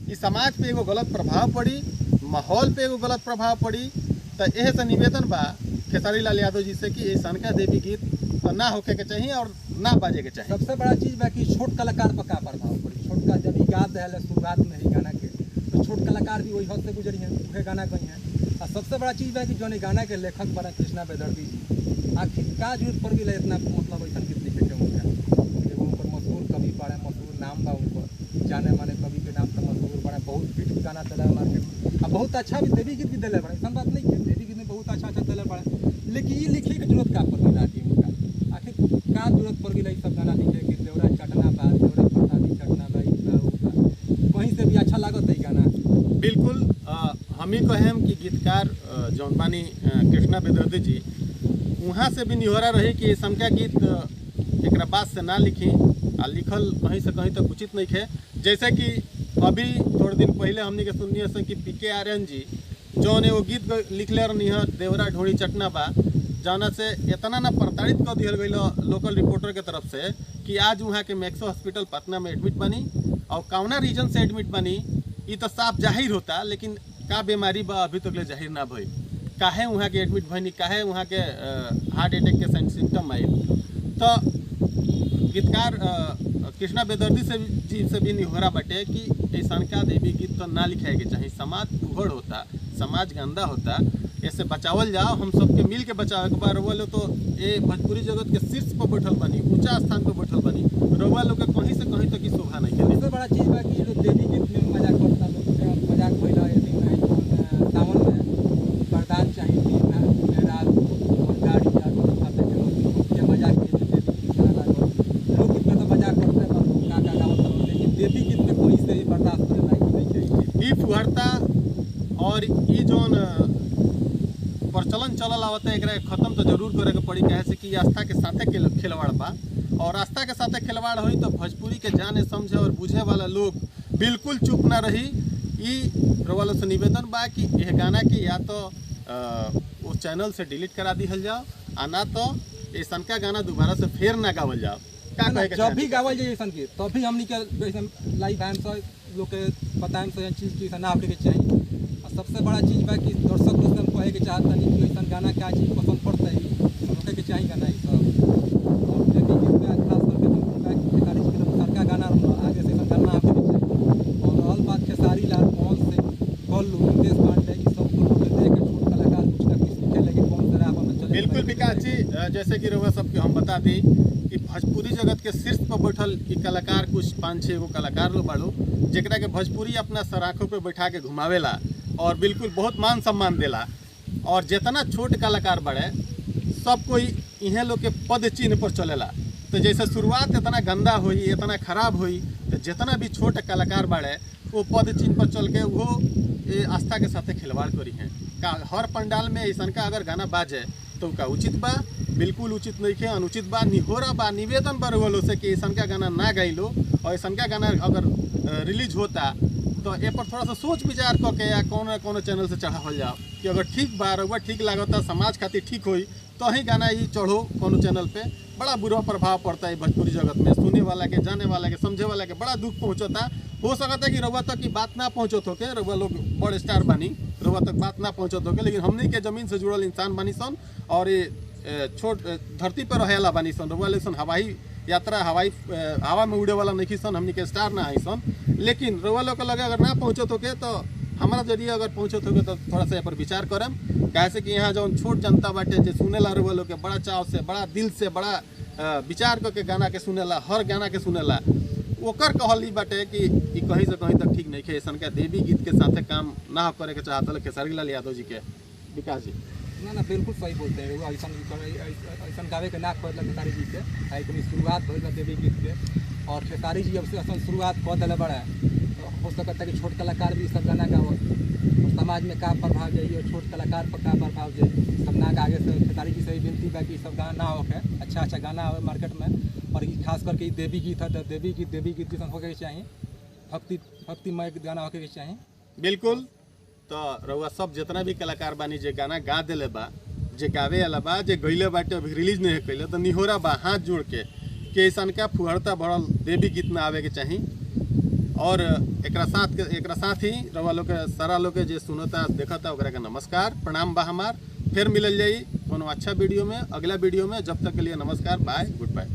इस समाज पे एगो गलत प्रभाव पड़ी, माहौल पे एगो गलत प्रभाव पड़ी। तो यह से निवेदन बा खेसारी लाल यादव जी से कि ये सनका देवी गीत ना होके के चाहिए और ना बाजे के चाहिए। सबसे बड़ा चीज़ बा कि छोट कलाकार पर का प्रभाव पड़ी। छोटका जब ही गा दिया शुरुआत में ही गाना के, तो छोट कलाकार भी वही हद से गुजरी हैं, वह गाना गई हैं। और सबसे बड़ा चीज़ बा कि जो गाना के लेखक बड़ा कृष्णा बेदर्दी जी, आखिर का जरूरत पड़ गई इतना मतलब ऐसा गीत लिखे के उनका। एगो उनकर मशहूर कवि बड़ा मशहूर नाम बा उनकर, जाने माने कवि के नाम से मशहूर बड़ा, बहुत हिट गाना दिला मार्केट में। और बहुत अच्छा भी देवी गीत भी दिले बड़ा, ऐसा बात नहीं है, देवी गीत में बहुत अच्छा दिले बड़ा। लेकिन ये लिखे के जरूरत का पड़ गई उनका, आखिर का जरूरत पड़ गई सब गाना लिखे कि देवरा चटना बा, देवरा प्रसादी चटना बा, कहीं से भी अच्छा लागत है गाना। बिल्कुल हम ही कहें कि गीतकार जौन बानी कृष्णा बेदर्दी जी, वहाँ से भी निहोरा रही कि सनका गीत एक बात से ना लिखी आ लिखल कहीं से कहीं तक उचित नहीं है। जैसे कि अभी थोड़े दिन पहले हमने के सुनिए से कि पीके आर्यन जी जौन एगो गीत लिखले रही है देवरा ढोड़ी चटना बा, जाना से इतना ना प्रताड़ित कर दिया गई लोकल रिपोर्टर के तरफ से कि आज वहाँ के मैक्सो हॉस्पिटल पटना में एडमिट बनी। और कौना रीजन से एडमिट बनी ये तो साफ जाहिर होता, लेकिन का बीमारी बा अभी तक ले जाहिर ना भई। काहे वहाँ के एडमिट भनी, काहे वहाँ के हार्ट अटैक के सिम्टम आए। तो गीतकार कृष्णा बेदर्दी जी से भी निहोरा बटे कि ऐसा का देवी गीत तो ना लिखाए के चाहिए। समाज उघड़ होता, समाज गंदा होता, ऐसे बचावल जाओ, हम सबके मिल के बचाव एक बार। रोवा लो तो ये भोजपुरी जगत के शीर्ष पर बैठल बनी, ऊंचा स्थान पर बैठल बनी, रोवा लोग के कहीं से कहीं तक की शोभा नहीं है। सबसे बड़ा चीज़ बा कि लोग देवी गीत में मजाक करता, लोग मजाक भइला सावन में वरदान चाहिए रात गाड़ी के मजाक के देवी गीत गाना लोग गीत में तो मजाक करते हैं का गावत, लेकिन देवी गीत में कोई से भी बर्दाश्त करे लायक नहीं चाहिए। ई फुहरता और ई जोन प्रचलन चलल आवता है एकरा खत्म तो जरूर करे के पड़ी, कहे से कि आस्था के साथे खिलवाड़ बा। और आस्था के साथे खिलवाड़ हुई तो भोजपुरी के जाने समझे और बुझे वाला लोग बिल्कुल चुप ना रही। ई रोवालो से निवेदन बा कि यह गाना के या तो उस चैनल से डिलीट करा दिहल जाओ, आ ना तो ये सनका गाना दोबारा से फिर ना गावल जाओ। का कहे के जब भी गावल जाए ऐसा गीत तब भी हमनी के लाइव आएम से लोग के बताएम से चीज़ की ना आपके चाहिए। और सबसे बड़ा चीज़ बा कि दर्शक लोग हम कहे के चाहता नहीं कि ऐसा गाना क्या चीज़ पसंद पड़ता है रोके के चाहिए गाना सब। और देवी गीत में खास करके खेसारी जी के सरका गाना आगे से गाना आपके चाहिए। और ऑल बात खेसारी लाल कौन से कॉल देश पांडे की सब लोग देख के छोट कलाकार कुछ ना कुछ सीखे लगे कौन सा राह में चले। बिल्कुल विकास जी, जैसे कि रउआ सबके हम बता दी कि भोजपुरी जगत के शीर्ष पर बैठल ई कलाकार कुछ 5-6 गो कलाकार लोग बाड़ू जेकरा के भोजपुरी अपना सराखों पे बैठा के घुमावेला और बिल्कुल बहुत मान सम्मान देला। और जितना छोट कलाकार बड़े सब कोई इन्हें लोग के पद चिन्ह पर चलेला। तो जैसे शुरुआत इतना गंदा हुई, इतना खराब हुई, तो जितना भी छोट कलाकार बड़े वो पद चिन्ह पर चल के वो आस्था के साथ खिलवाड़ करी हैं। का हर पंडाल में ऐसा का अगर गाना बाजे तो का उचित बा, बिल्कुल उचित नहीं है, अनुचित बा, निहोरा बा, निवेदन बा रोलो से कि ऐसा का गाना ना गाइलो। और ऐसा का गाना अगर रिलीज होता तो ए पर थोड़ा सा सोच विचार करके या कौन चैनल से चढ़ावल जाओ कि अगर ठीक बा रउआ ठीक लागता समाज खातिर ठीक होई तो ही गाना ही चढ़ो कोनो चैनल पे। बड़ा बुरा प्रभाव पड़ता है भोजपुरी जगत में, सुने वाला के, जाने वाला के, समझे वाला के बड़ा दुख पहुँचता। हो सकता है कि रउआ तक की बात ना पहुँचत होके, रउआ लोग बड़ स्टार बनी, रउआ तक बात ना पहुँचत होके, लेकिन हमने के जमीन से जुड़ल इंसान बनी सन और ये छोट धरती पर रहेला बनी सन। रउआ लोग हवाई यात्रा हवा में उड़े वाला नहीं सन, हमने के स्टार ना आई सन। लेकिन रउआ लोग के लगे अगर ना पहुँचत होके तो हमारा जरिए अगर पहुँचत होगे तो थोड़ा सा पर विचार करम। कैसे कि यहाँ जो छोट जनता बाटे जो सुनेला रउआ लोग के बड़ा चाव से, बड़ा दिल से, बड़ा विचार करके गाना के सुनेला, हर गाना के सुनेला, ओकर कहल बाटे कि कहीं से कहीं तक ठीक नहीं है। ऐसा देवी गीत के साथे काम ना करे के चाहता खेसारी लाल यादव जी के। विकास जी ना बिल्कुल सही बोलते हैं, ऐसा गावे के ना खोल खेसारी जी के आई शुरुआत हो देवी गीत के। और खेसारी जी अब से असल शुरुआत कर दिले बड़ा तो हो सकता है कि छोट कलाकार भी सब गाना गाओ, समाज में का प्रभाव जाइए और छोट कलाकार पर का प्रभाव जाइए सब ना आगे से खेसारी जी से विनती बा कि सब गाना हो के अच्छा गाना आवे मार्केट में। और खास करके देवी गीत है तो देवी गीत जैसा होके चाहिए, भक्तिमय गाना होके चाहिए। बिल्कुल। तो रउआ सब जितना भी कलाकार बानी जे गाना गा दिले बा जे गावे वाला बा जे गईले बाटे अभी रिलीज नहीं कैले तो निहोरा बा हाथ जोड़ के ऐसा का फुहरता बढ़ल देवी गीत में आवे के चाही। और एकरा साथ ही रवा लोग के सारा लोग के जे सुनता देखता ओकरा के नमस्कार प्रणाम बा हमार। फिर मिलल जाई कोनो अच्छा वीडियो में अगला वीडियो में। जब तक के लिए नमस्कार, बाय, गुड बाय।